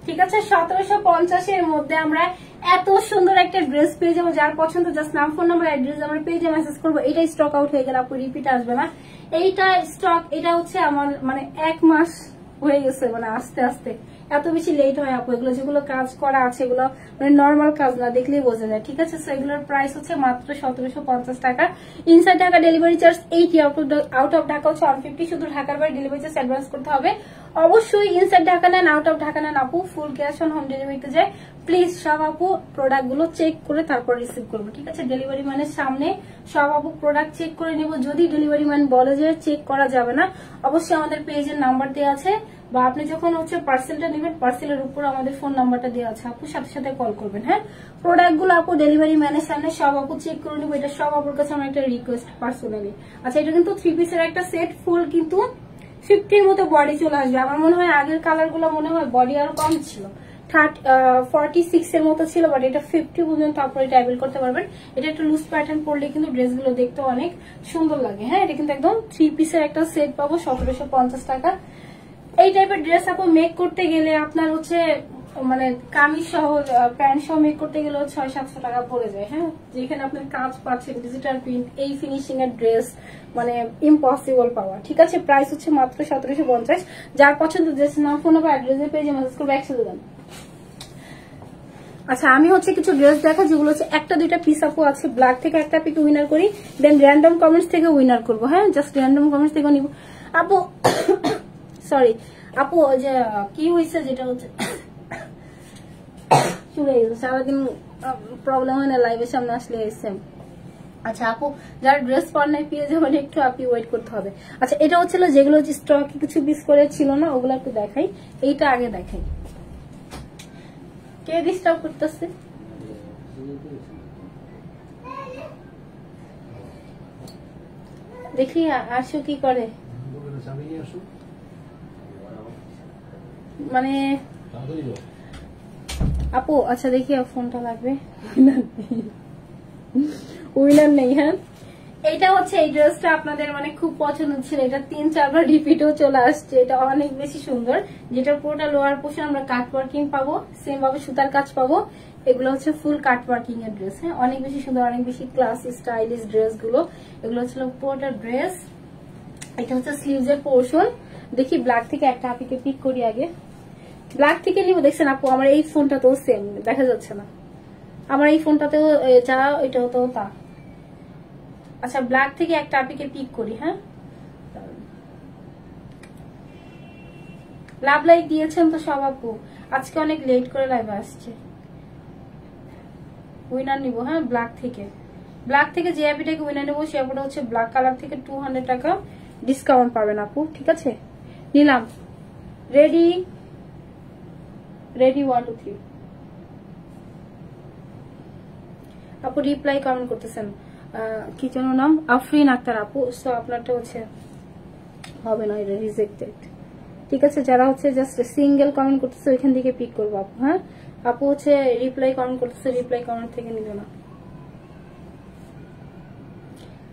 ঠিক আছে, 1750 এর মধ্যে আমরা এত সুন্দর একটা ড্রেস পেয়ে যাবো। যার পছন্দ জাস্ট নাম, ফোন নাম্বার, অ্যাড্রেস আমার পেজে মেসেজ করবো। এটাই স্টক আউট হয়ে গেলে আপু রিপিট আসবে না। এইটা স্টক, এটা হচ্ছে আমার মানে 1 মাস হয়ে গেছে, মানে আস্তে আস্তে এত বেশি লেট হয় আপু। এগুলো যেগুলো কাজ করা আছে, এগুলো মানে নর্মাল কাজ না, দেখলেই বোঝা যায়। ঠিক আছে, সো এগুলোর প্রাইস হচ্ছে মাত্র 1750 টাকা। Inside Dhaka delivery charge 80, out of Dhaka হচ্ছে 150। শুধু ঢাকার বাইরে ডেলিভারি চার্জ অ্যাডভান্স করতে হবে। অবশ্যই ইনসাইড ঢাকা নেন, আউট অফ ঢাকা নেন আপু, ফুল ক্যাশ অন হোম ডেলিভারিতে যায়। প্লিজ সব আপু প্রোডাক্ট গুলো চেক করে তারপর রিসিভ করবো। ঠিক আছে, ডেলিভারি ম্যানের সামনে সব আপু প্রোডাক্ট চেক করে নিব। যদি ডেলিভারি ম্যান বলে যে চেক করা যাবে না, অবশ্যই আমাদের পেজের নাম্বার দেওয়া আছে, বা আপনি যখন হচ্ছে পার্সেলটা নেবেন, পার্সেলের উপর আমাদের ফোন নাম্বারটা দেওয়া আছে আপু, সাথে সাথে কল করবেন। হ্যাঁ, প্রোডাক্ট গুলো আপু ডেলিভারি ম্যানের সামনে সব আপু চেক করে নিবো। এটা সব আপুর কাছে আমার একটা রিকোয়েস্ট পার্সোনালি। আচ্ছা, এটা কিন্তু 3 পিসের একটা সেট, ফুল কিন্তু 50 মতো বডি চলে আসবে। আমার মনে হয় আগের কালার গুলো মনে হয় বডি আরো কম ছিল, 46 এর মতো ছিল, বাট এটা 50 পর্যন্ত আপনারা এটা অ্যাভেল করতে পারবেন। এটা একটা লুজ প্যাটার্ন পরলে কিন্তু ড্রেসগুলো দেখতে অনেক সুন্দর লাগে। হ্যাঁ, এটা কিন্তু একদম 3 পিসের একটা সেট পাবো 1750 টাকা। এই টাইপের ড্রেস আপু মেক করতে গেলে আপনার হচ্ছে মানে কামিজ সহ প্যান্ট সহ মেক করতে গেলেও 600-700 টাকা পড়ে যায়। হ্যাঁ, যেখানে আপনার কাজ পাচ্ছেন ডিজিটাল প্রিন্ট, এই ফিনিশিং এর ড্রেস মানে ইম্পসিবল পাওয়া। ঠিক আছে, প্রাইস হচ্ছে মাত্র 1750। যার পছন্দ ড্রেস নাম, ফোন নাম্বার, অ্যাড্রেসে পেজে মেসেজ করবে, 100 দেবেন। আচ্ছা, আমি হচ্ছে কিছু ড্রেস দেখো যেগুলো হচ্ছে একটা দুইটা পিস আপু আছে, ব্ল্যাক থেকে একটা পিক উইনার করি, দেন র্যান্ডম কমেন্টস থেকে উইনার করবো। হ্যাঁ, জাস্ট র্যান্ডম কমেন্টস থেকে নিব আপু। সরি আপু, ওই যে কি হয়েছে যেটা হচ্ছে চলে গেছে, সারাদিন প্রবলেম হয় না লাইভের সামনে আসলে এসে। আচ্ছা আপু, যারা ড্রেস পার নাই পেয়ে যাবেন, একটু আপনি ওয়েট করতে হবে। আচ্ছা, এটা হচ্ছিল যেগুলো হচ্ছে স্টকে কিছু পিস করে ছিল না, ওগুলো একটু দেখাই। এইটা আগে দেখাই। কে ডিস্টার্ব করতেছে? দেখি আসো কি করে মানে আপু। আচ্ছা দেখি ফোনটা লাগবে, উইনার নেই। হ্যাঁ, এইটা হচ্ছে এই ড্রেসটা আপনাদের মানে খুব পছন্দ ছিল, এটা 3-4 বার রিপিটও চলে আসছে। এটা অনেক বেশি সুন্দর, যেটার পুরোটা লোয়ার পোর্শন আমরা কাট ওয়ার্কিং পাবো, সেম ভাবে সুতার কাজ পাবো। এগুলো হচ্ছে ফুল কাট ওয়ার্কিং এর ড্রেস। হ্যাঁ, অনেক বেশি সুন্দর, অনেক বেশি ক্লাস স্টাইলিশ ড্রেস গুলো। এগুলো হচ্ছিল পুরোটা ড্রেস। এটা হচ্ছে স্লিভস এর পোর্শন। দেখি ব্ল্যাক থেকে একটা আপিকে পিক করি আগে। ব্ল্যাক থেকে নিব, দেখছেন আপু আমার এই ফোনটাতেও সেম দেখা যাচ্ছে না, আমার এই ফোনটাতেও যা এটাও তো তা। আচ্ছা, ব্ল্যাক থেকে একটা আপিকে পিক করি। হ্যাঁ, লাভ লাইক দিয়েছেন তো সব আপু, আজকে অনেক লেট করে লাইভে আসছে। উইনার নিব। হ্যাঁ, ব্ল্যাক থেকে যে অ্যাপিটাকে উইনার নেবো সে অ্যাপটা হচ্ছে ব্ল্যাক কালার থেকে 200 টাকা ডিসকাউন্ট পাবেন আপু। ঠিক আছে, নিলাম। রেডি 1 2 3 আপু রিপ্লাই কমেন্ট করতেছেন, কি যেন নাম, আফরিন আক্তার আপু। সো আপনারটা হচ্ছে হবে না, এটা রিজেক্টেড। ঠিক আছে, যারা হচ্ছে জাস্ট সিঙ্গেল কমেন্ট করতেছে ওইখান থেকে পিক করবো আপু। হ্যাঁ, আপু হচ্ছে রিপ্লাই কমেন্ট করতেছে, রিপ্লাই কমেন্ট থেকে নিল না।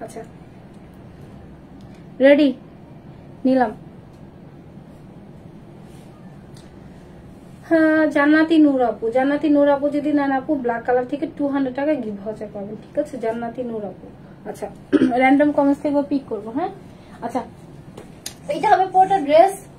আচ্ছা রেডি, নিলাম। হ্যাঁ, জান্নাতি নূর আপু যদি নেন আপু, ব্ল্যাক কালার থেকে 200 টাকা গিভ ভাউচার পাবেন। ঠিক আছে, জান্নাতি নূর আপু। আচ্ছা, র্যান্ডম কমেন্টস থেকে পিক করবো। হ্যাঁ, আচ্ছা এইটা হবে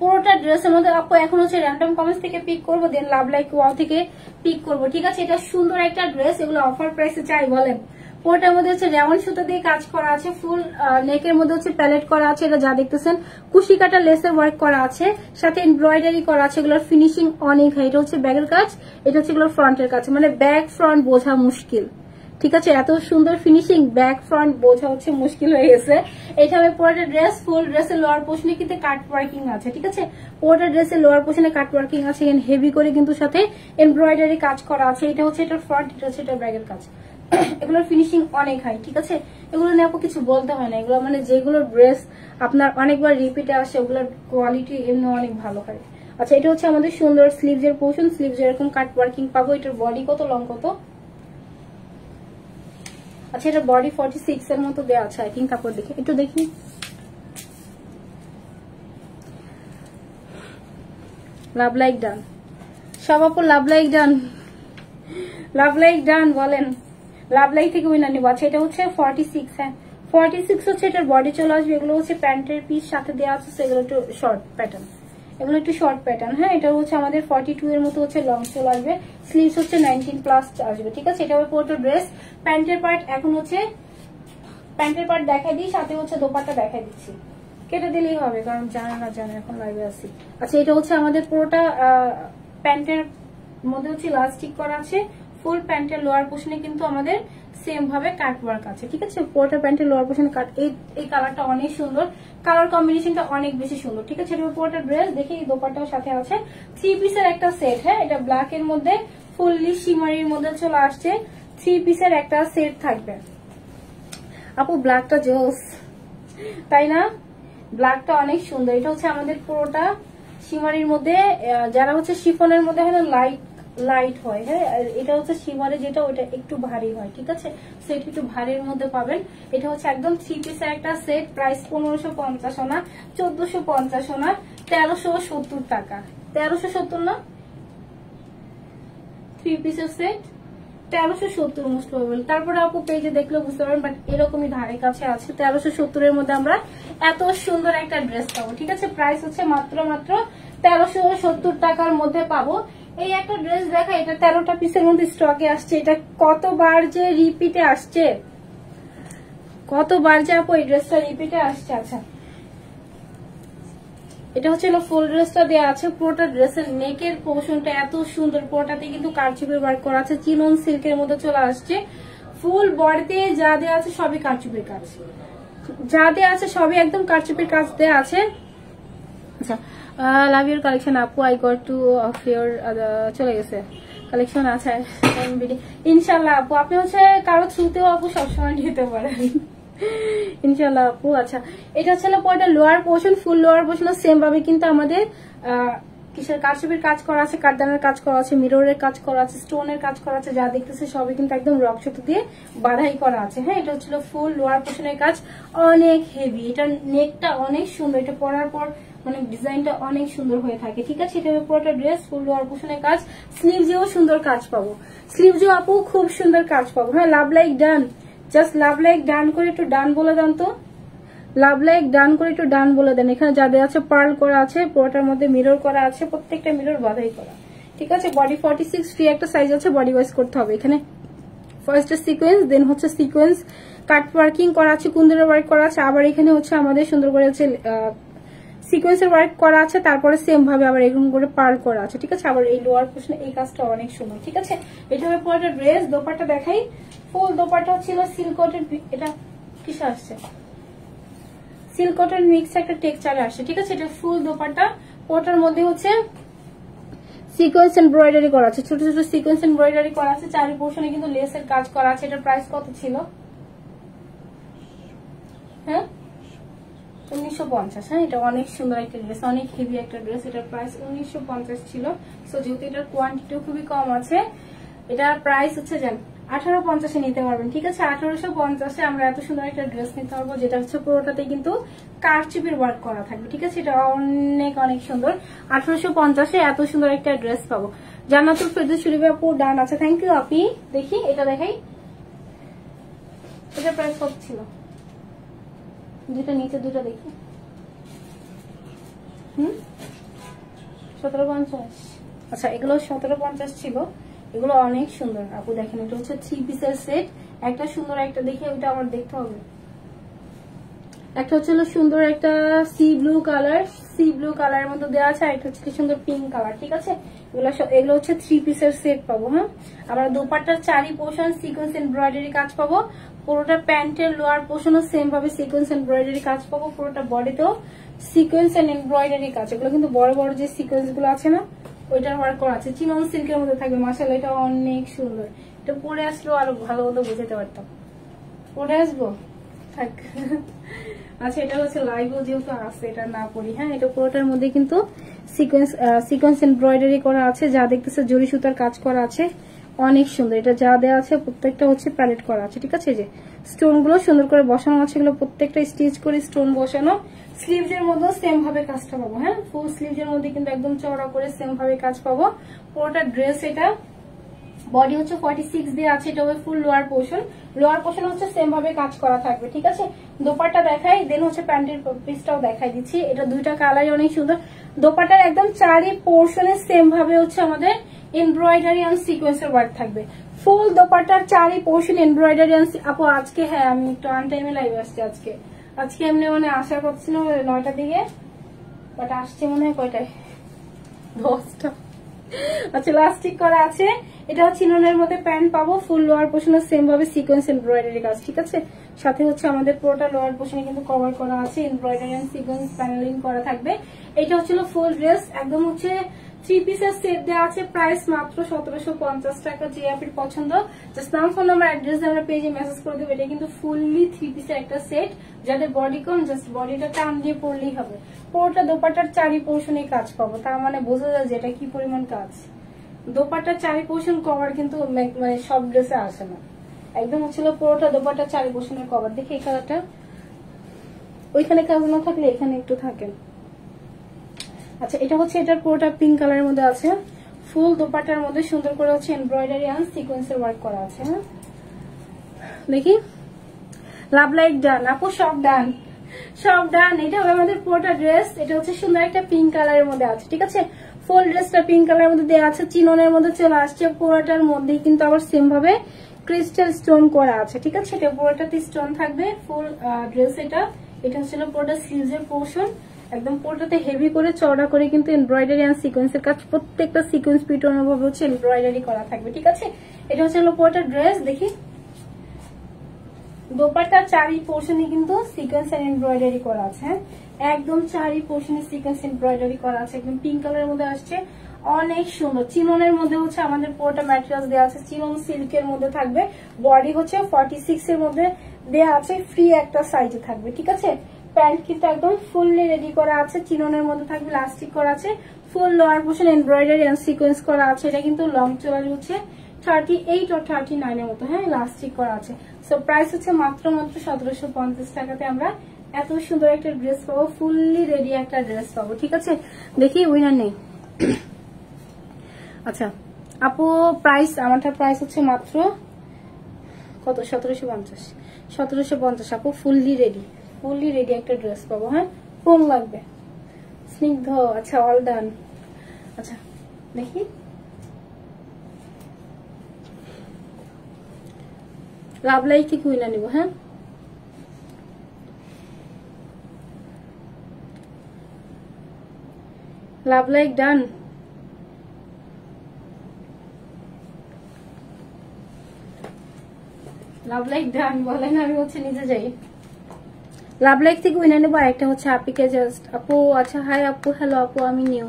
পুরোটা ড্রেসের মধ্যে আপু। এখন হচ্ছে র্যান্ডম কমেন্টস থেকে পিক করবো, দেন লাভ লাইক ওয়াও থেকে পিক করবো। ঠিক আছে, এটা সুন্দর একটা ড্রেস, এগুলো অফার প্রাইসে চাই বলেন। পুরোটার মধ্যে হচ্ছে রেওয়ান সুতা দিয়ে কাজ করা আছে, ফুল নেকের মধ্যে হচ্ছে প্যালেট করা আছে, এটা যা দেখতেছেন কুশি কাটা লেসের ওয়ার্ক করা আছে, সাথে এমব্রয়ডারি করা আছে। এগুলোর ফিনিশিং অনেক হাই। এটা হচ্ছে ব্যাগের কাজ, এটা হচ্ছে এগুলোর ফ্রন্টের কাজ, মানে ব্যাক ফ্রন্ট বোঝা মুশকিল। ঠিক আছে, এত সুন্দর ফিনিশিং, ব্যাক ফ্রন্ট বোঝা হচ্ছে মুশকিল হয়ে গেছে। এটা হবে পুরোটা ড্রেস, ফুল ড্রেসের লোয়ার পোর্শনে কিন্তু কাট ওয়ার্কিং আছে। ঠিক আছে, পুরোটা ড্রেসের লোয়ার পোর্শনে কাট ওয়ার্কিং আছে, হেভি করে কিন্তু সাথে এমব্রয়ডারি কাজ করা আছে। এটা হচ্ছে এটার ফ্রন্ট, এটা হচ্ছে এটার ব্যাগের কাজ। এগুলোর ফিনিশিং অনেক হাই। ঠিক আছে, এগুলো নিয়ে আপু কিছু বলতে হয় না, এগুলো মানে যেগুলো ড্রেস আপনার অনেকবার রিপিটে আসে ওগুলোর কোয়ালিটি এমনি অনেক ভালো হয়। আচ্ছা, এটা হচ্ছে আমাদের সুন্দর স্লিভস এর পোর্শন, স্লিভস এরকম কাট ওয়ার্কিং পাবো। এটার বডি কত, লং কত? আচ্ছা, এটা বডি 46 এর মতো দেওয়া আছে আই থিঙ্ক। কাপড় দেখে একটু দেখি। লাভ লাইক ডান সব আপু, লাভ লাইক ডান বলেন। লাভ লাইক থেকে উইনার নিব। আচ্ছা, এটা হচ্ছে 46। হ্যাঁ, 46 হচ্ছে এটার বডি চলে আসবে। এগুলো হচ্ছে প্যান্টের পিস সাথে দেওয়া আছে, সেগুলো একটু শর্ট প্যাটার্ন, এগুলো একটু শর্ট প্যাটার্ন। হ্যাঁ, এটা হচ্ছে আমাদের 42 এর মতো হচ্ছে লং চলে আসবে, স্লিভস হচ্ছে 19+ আসবে। ঠিক আছে, এটা হবে পুরো ড্রেস। প্যান্টের পার্ট এখন হচ্ছে দেখাই দিই, সাথে হচ্ছে দোপাট্টা দেখাই দিচ্ছি। কেটে দিলেই হবে, কারণ জানে এখন লাইভে আসি। আচ্ছা, এটা হচ্ছে আমাদের পুরোটা প্যান্টের মধ্যে হচ্ছে ইলাস্টিক করা আছে, ফুল প্যান্টের লোয়ার পোর্শনে কিন্তু আমাদের সেম ভাবে কাট ওয়ার্ক আছে। ঠিক আছে, পুরোটা প্যান্টের লোয়ার পোর্শনে কাট। এই কালারটা অনেক সুন্দর, কালার কম্বিনেশনটা অনেক বেশি সুন্দর। ঠিক আছে, এটা পুরোটা ড্রেস। দেখি দোপাট্টাও সাথে আছে, 3 পিসের একটা সেট। হ্যাঁ, এটা ব্ল্যাক এর মধ্যে ফুললি শিমারির মধ্যে চলে আসছে, 3 পিসের একটা সেট থাকবে। আপু ব্ল্যাকটা জোস, তাই না? ব্ল্যাকটা অনেক সুন্দর। এটা হচ্ছে আমাদের পুরোটা শিমারির মধ্যে, যারা হচ্ছে শিফনের মধ্যে হয় না লাইট হয়। হ্যাঁ, এটা হচ্ছে শিমারে যেটা, ওটা একটু ভারী হয়। ঠিক আছে, সেট একটু ভারীর মধ্যে পাবেন। এটা হচ্ছে একদম 3 পিসের একটা সেট, প্রাইস 1550 না, 1450 না, 1370 টাকা। 1370 না, 3 পিসের সেট 1370 মোস্ট প্রবাবল। তারপরে আপু পেজে দেখলে বুঝতে পারবেন, বাট এরকমই ধারে কাছে আছে। 1370 এর মধ্যে আমরা এত সুন্দর একটা ড্রেস পাবো, ঠিক আছে। প্রাইস হচ্ছে মাত্র 1370 টাকার মধ্যে পাবো। এই একটা ড্রেস দেখা, এটা 13টা পিসের মধ্যে স্টকে আসছে। এটা কতবার যে রিপিটে আসছে, কতবার যে আপু এই ড্রেসটা রিপিটে আসছে। আচ্ছা, এটা হচ্ছে ফুল ড্রেসটা দেওয়া আছে। পুরোটা ড্রেসের নেকের পোর্শনটা এত সুন্দর, পুরোটাতে কিন্তু কারচুপির ওয়ার্ক করা আছে, চিনন সিল্কের মধ্যে চলে আসছে। ফুল বডিতে যা দেওয়া আছে সবই কারচুপির কাজ, যা দেওয়া আছে সবই একদম কারচুপির কাজ দেওয়া আছে। আচ্ছা, লাভ ইউর কালেকশন আপু, I got to of your, চলে গেছে কালেকশন আছে ইনশাল্লাহ আপু। আপনি হচ্ছে কারো থ্রুতেও আপু সবসময় নিতে পারেন ইনশাল্লাহ আপু। আচ্ছা, এটা হচ্ছে পরটা লোয়ার পোর্শন, ফুল লোয়ার পোর্শন সেম ভাবে কিন্তু আমাদের কিসের কারচুপির কাজ করা আছে, কাঠদানের কাজ করা আছে, মিররের কাজ করা আছে, স্টোনের কাজ করা আছে। যা দেখতেছে সবই কিন্তু একদম রক সুতো দিয়ে বাধাই করা আছে। হ্যাঁ, এটা হচ্ছিল ফুল লোয়ার পোর্শনের কাজ, অনেক হেভি। এটা নেকটা অনেক সুন্দর, এটা পরার পর মানে ডিজাইনটা অনেক সুন্দর হয়ে থাকে, ঠিক আছে। এটা পুরোটা ড্রেস ফুল লোয়ার পোর্শনের কাজ, স্লিভসেও সুন্দর কাজ পাবো, স্লিভসেও আপু খুব সুন্দর কাজ পাবো। হ্যাঁ, love like done, just love like done করে একটু ডান বলে দেন তো, লাভ লাইক ডান করে একটু ডান বলে দেন। এখানে যা দেওয়া আছে পার্ল করা আছে, পুরোটার মধ্যে মিরর করা আছে, প্রত্যেকটা মিরর বাধাই করা, ঠিক আছে। বডি 46 ফ্রি একটা সাইজ আছে, বডি ওয়াইজ করতে হবে। এখানে ফার্স্ট সিকোয়েন্স, দেন হচ্ছে সিকোয়েন্স কাট ওয়ার্কিং করা আছে, কুন্দরের ওয়ার্ক করা আছে, আবার এখানে হচ্ছে আমাদের সুন্দর করে হচ্ছে সিকোয়েন্সের ওয়ার্ক করা আছে, তারপরে সেম ভাবে আবার এরকম করে পার্ল করা আছে, ঠিক আছে। আবার এই লোয়ার পোর্শনে এই কাজটা অনেক সুন্দর, ঠিক আছে। এটা হবে পুরোটা ড্রেস। দোপাট্টা দেখাই, ফুল দোপাট্টা ছিল সিল্ক কটন, এটা কিসে আসছে, সিল্ক কটন মিক্স একটা টেক্সচারে আসছে, ঠিক আছে। এটা ফুল দোপাট্টা, পুরোটার মধ্যে হচ্ছে সিকোয়েন্স এমব্রয়ডারি করা আছে, ছোট ছোট সিকোয়েন্স এমব্রয়ডারি করা আছে, চারি পোর্শনে কিন্তু লেসের কাজ করা আছে। এটার প্রাইস কত ছিল? হ্যাঁ, 1950। হ্যাঁ, এটা অনেক সুন্দর একটা ড্রেস, অনেক হেভি একটা ড্রেস। এটার প্রাইস 1950 ছিল। সো যেহেতু এটার কোয়ান্টিটিও খুবই কম আছে, এটার প্রাইস হচ্ছে 1850-এ নিতে পারবেন, ঠিক আছে। 1850-এ আমরা এত সুন্দর একটা ড্রেস নিতে পারবো, যেটা হচ্ছে পুরোটাতে কিন্তু কারচুপির ওয়ার্ক করা থাকবে, ঠিক আছে। এটা অনেক অনেক সুন্দর। 1850-এ এত সুন্দর একটা ড্রেস পাবো। জান্নাতুল ফেরদৌস শরীফা আপু ডান আছে, থ্যাংক ইউ আপি। দেখি এটা দেখাই, এটার প্রাইস কত ছিল? দুটা নিচে দুটা দেখি, 1750। আচ্ছা, এগুলো 1750 ছিল। এগুলো অনেক সুন্দর আপু, দেখেন এটা হচ্ছে 3 পিসের সেট। একটা সুন্দর একটা দেখে ওইটা আমার দেখতে হবে। একটা হচ্ছে সুন্দর একটা C blue colour, C blue কালারের মধ্যে দেওয়া আছে, আর একটা হচ্ছে সুন্দর পিঙ্ক কালার, ঠিক আছে। এগুলো হচ্ছে 3 পিসের সেট পাবো। হ্যাঁ, আমরা দোপাট্টার চারি পোর্শন সিকোয়েন্স এমব্রয়ডারি কাজ পাবো, পুরোটা প্যান্টের লোয়ার পোর্শনও সেম ভাবে সিকোয়েন্স এমব্রয়ডারি কাজ পাবো, পুরোটা বডিতেও সিকোয়েন্স এন্ড এমব্রয়ডারি কাজ। এগুলো কিন্তু বড় বড় যে সিকোয়েন্স গুলো আছে না, ওইটার ওয়ার্ক করা আছে, চিনন সিল্কের মধ্যে থাকবে। মাশাআল্লাহ, এটা অনেক সুন্দর। এটা পরে আসলেও আরো ভালো মতো বুঝতে পারতাম। পরে আসবো থাক। আচ্ছা, এটা হচ্ছে লাইভও যেহেতু আছে, এটা না পড়ি। হ্যাঁ, এটা পুরোটার মধ্যে কিন্তু সিকোয়েন্স এমব্রয়ডারি করা আছে, যা দেখতেছে জরি সুতার কাজ করা আছে, অনেক সুন্দর। এটা যা দেওয়া আছে প্রত্যেকটা হচ্ছে প্যালেট করা আছে, ঠিক আছে। যে স্টোন গুলো সুন্দর করে বসানো আছে, এগুলো প্রত্যেকটা স্টিচ করে স্টোন বসানো। স্লিভস এর মধ্যে সেম ভাবে কাজটা পাবো। হ্যাঁ, ফুল স্লিভস এর মধ্যে কিন্তু একদম চওড়া করে সেম ভাবে কাজ পাবো। পুরোটা ড্রেস, এটা বডি হচ্ছে 46 দিয়ে আছে, এটা হবে ফুল লোয়ার পোর্শন। লোয়ার পোর্শন হচ্ছে সেম ভাবে কাজ করা থাকবে, ঠিক আছে। দোপাট্টা দেখাই, দেন হচ্ছে প্যান্টের পিসটাও দেখাই দিচ্ছি। এটা দুইটা কালারই অনেক সুন্দর। দোপাট্টার একদম চারি পোর্শনে সেম ভাবে হচ্ছে আমাদের এমব্রয়ডারি এন্ড সিকোয়েন্সের ওয়ার্ক থাকবে। ফুল দোপাট্টার চারি পোর্শন এমব্রয়ডারি এন্ড আপু আজকে, হ্যাঁ আমি একটু আন টাইমে লাইভ আসছি আজকে এমনি মানে আশা করছিলাম 9টার দিকে, বাট আসছে মনে হয় কয়টায়, 10টা। আচ্ছা, লাস্টিক করা আছে। এটা চিননের মধ্যে প্যান্ট পাবো, ফুল লোয়ার পোর্শনে সেম ভাবে সিকোয়েন্স এমব্রয়ডারি কাজ, ঠিক আছে। সাথে হচ্ছে আমাদের পুরোটা লোয়ার পোর্শনে কিন্তু কভার করা আছে, এমব্রয়ডারি এন্ড সিকোয়েন্স প্যানেলিং করা থাকবে। এটা হচ্ছিল ফুল ড্রেস, একদম হচ্ছে 3 পিসের সেট দেওয়া আছে। প্রাইস মাত্র 1750 টাকা। যে আপনার পছন্দ জাস্ট নাম, ফোন নাম্বার, অ্যাড্রেস আমরা পেজে মেসেজ করে দেবো। এটা কিন্তু ফুললি 3 পিসের একটা সেট, যাদের বডি কম জাস্ট বডিটা টান দিয়ে পড়লেই হবে। পুরোটা দোপাট্টার চারি পোর্শনে কাজ পাবো, তার মানে বোঝা যায় যে এটা কি পরিমাণ কাজ। দোপাট্টার চারি পোর্শন কভার কিন্তু মানে সব ড্রেসে আসে না, একদম হচ্ছিল পুরোটা দোপাট্টার চারি পোর্শনের কভার। দেখি এই কালারটা, ওইখানে কাজ না থাকলে এখানে একটু থাকে। আচ্ছা, এটা হচ্ছে এটার পুরোটা পিঙ্ক কালারের মধ্যে আছে, ফুল দোপাট্টার মধ্যে সুন্দর করে হচ্ছে এমব্রয়ডারি আর সিকোয়েন্সের ওয়ার্ক করা আছে। হ্যাঁ দেখি, লাভ লাইক ডান আপু, সব ডান, সব ডান। এটা হবে আমাদের পুরোটা ড্রেস। এটা হচ্ছে সুন্দর একটা পিঙ্ক কালারের মধ্যে আছে, ঠিক আছে। ফুল ড্রেসটা পিঙ্ক কালারের মধ্যে দেওয়া আছে, চিননের মধ্যে চলে আসছে। পুরোটার মধ্যে কিন্তু আবার সেম ভাবে ক্রিস্টাল স্টোন করা আছে, ঠিক আছে। এটা পুরোটাতে স্টোন থাকবে ফুল ড্রেস। এটা হচ্ছে পুরোটা স্লিভসের পোর্শন, একদম পুরোটাতে হেভি করে চওড়া করে কিন্তু এমব্রয়ডারি আর সিকোয়েন্সের কাজ, প্রত্যেকটা সিকোয়েন্স পিটনের ভাবে হচ্ছে এমব্রয়ডারি করা থাকবে, ঠিক আছে। এটা হচ্ছে পুরোটা ড্রেস। দেখি দোপাট্টার চারি পোর্শনে কিন্তু সিকোয়েন্স এন্ড এমব্রয়ডারি করা আছে। হ্যাঁ একদম চারি পোর্শনে সিকোয়েন্স এমব্রয়ডারি করা আছে, একদম পিঙ্ক কালারের মধ্যে আসছে, অনেক সুন্দর। চিননের মধ্যে হচ্ছে আমাদের পুরোটা ম্যাটেরিয়াল দেওয়া আছে, চিনন সিল্কের মধ্যে থাকবে। বডি হচ্ছে 46 এর মধ্যে দেওয়া আছে, ফ্রি একটা সাইজে থাকবে, ঠিক আছে। প্যান্ট কিন্তু একদম ফুললি রেডি করা আছে, চিননের মধ্যে থাকবে, ইলাস্টিক করা আছে, full lower portion embroidery and sequence করা আছে। এটা কিন্তু লং চলা হচ্ছে 38 or 39 এর মতো। হ্যাঁ ইলাস্টিক করা আছে। সো প্রাইস হচ্ছে মাত্র 1750 টাকাতে আমরা এত সুন্দর একটা ড্রেস পাবো, ফুললি রেডি একটা ড্রেস পাবো, ঠিক আছে। দেখি উইনার নেই। আচ্ছা আপু প্রাইস, আমারটা প্রাইস হচ্ছে মাত্র কত, 1750। আপু ফুললি রেডি একটা ড্রেস পাবো। হ্যাঁ কোন লাগবে? স্নিগ্ধ, আচ্ছা অল ডান। আচ্ছা দেখি লাভ লাইক থেকে উইনার নিব। হ্যাঁ love like done. Love like done বলেন, আমি হচ্ছে নিজে যাই। লাভ লাইক থেকে উইনার নেবো। একটা হচ্ছে আপিকে জাস্ট আপু। আচ্ছা হাই আপু, হ্যালো আপু, আমি নিউ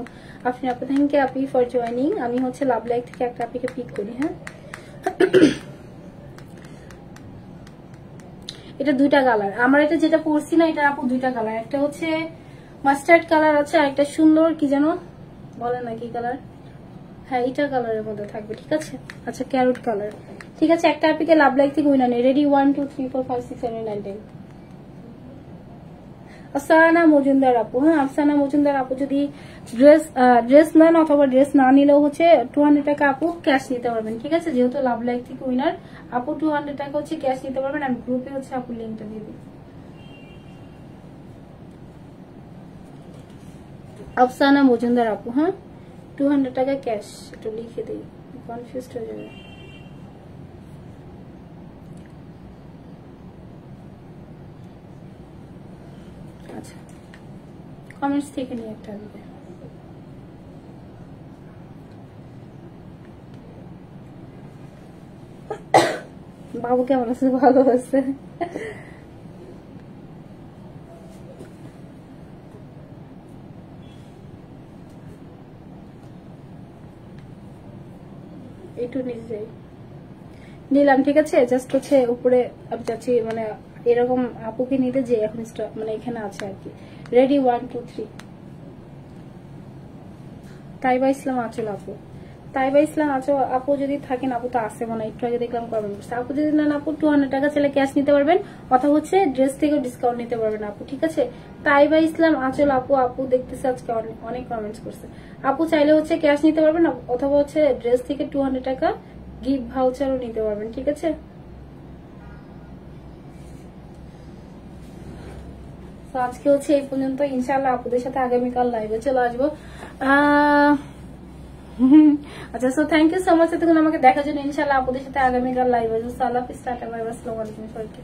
আপনি আপু, thank you Api for joining. আমি হচ্ছে লাভ লাইক থেকে একটা আপিকে পিক করি। হ্যাঁ এটা দুইটা কালার, আমার এটা যেটা পরছি না এটা আপু দুইটা কালার, একটা হচ্ছে মাস্টার্ড কালার আছে আর একটা সুন্দর কি যেন বলে না কি কালার, হ্যাঁ এটা কালারের মধ্যে থাকবে, ঠিক আছে। আচ্ছা ক্যারট কালার, ঠিক আছে। একটা আপিকে লাভ লাইক থেকে উইনার নেই। রেডি 1 2 3 4 5 6 7 8 9 10। আফসানা মজুমদার আপু, হ্যাঁ আফসানা মজুমদার আপু যদি ড্রেস নেন অথবা ড্রেস না নিলেও হচ্ছে 200 টাকা আপু ক্যাশ নিতে পারবেন, ঠিক আছে। যেহেতু লাভ লাইক থেকে উইনার আপু 200 টাকা হচ্ছে ক্যাশ নিতে পারবেন। আমি গ্রুপে হচ্ছে আপু লিঙ্কটা দিয়ে দিই। আফসানা মজুমদার আপু, হ্যাঁ 200 টাকা ক্যাশ, একটু লিখে দিই, কনফিউজ হয়ে যাবে। আচ্ছা কমেন্টস থেকে নিয়ে একটা দিবে। বাবু কেমন আছে? ভালো আছে। একটু নিচে যাই, নিলাম, ঠিক আছে। জাস্ট হচ্ছে উপরে আমি চাচ্ছি মানে এরকম আপুকে নিতে যে এখন মানে এখানে আছে আর কি। রেডি 1 2 3। তাইবা ইসলাম আচল আপু, তাইবা ইসলাম আচল আপু যদি থাকেন, আপু তো আসে মনে, একটু আগে দেখলাম কমেন্ট করছে। আপু যদি নেন আপু 200 টাকা চাইলে ক্যাশ নিতে পারবেন অথবা হচ্ছে ড্রেস থেকেও ডিসকাউন্ট নিতে পারবেন আপু, ঠিক আছে। তাইবা ইসলাম আচল আপু, আপু দেখতেছে আজকে অনেক কমেন্টস করছে। আপু চাইলে হচ্ছে ক্যাশ নিতে পারবেন অথবা হচ্ছে ড্রেস থেকে 200 টাকা গিফট ভাউচারও নিতে পারবেন, ঠিক আছে। আজকে হচ্ছে এই পর্যন্ত। ইনশাআল্লাহ আপুদের সাথে আগামীকাল লাইভে চলে আসবো। আচ্ছা so thank you so much এতক্ষণ আমাকে দেখার জন্য। ইনশাআল্লাহ আপুদের সাথে আগামীকাল লাইভে আসবো। আল্লাহ হাফেজ, টাটা বাই বাই, আসসালামু আলাইকুম সবাইকে।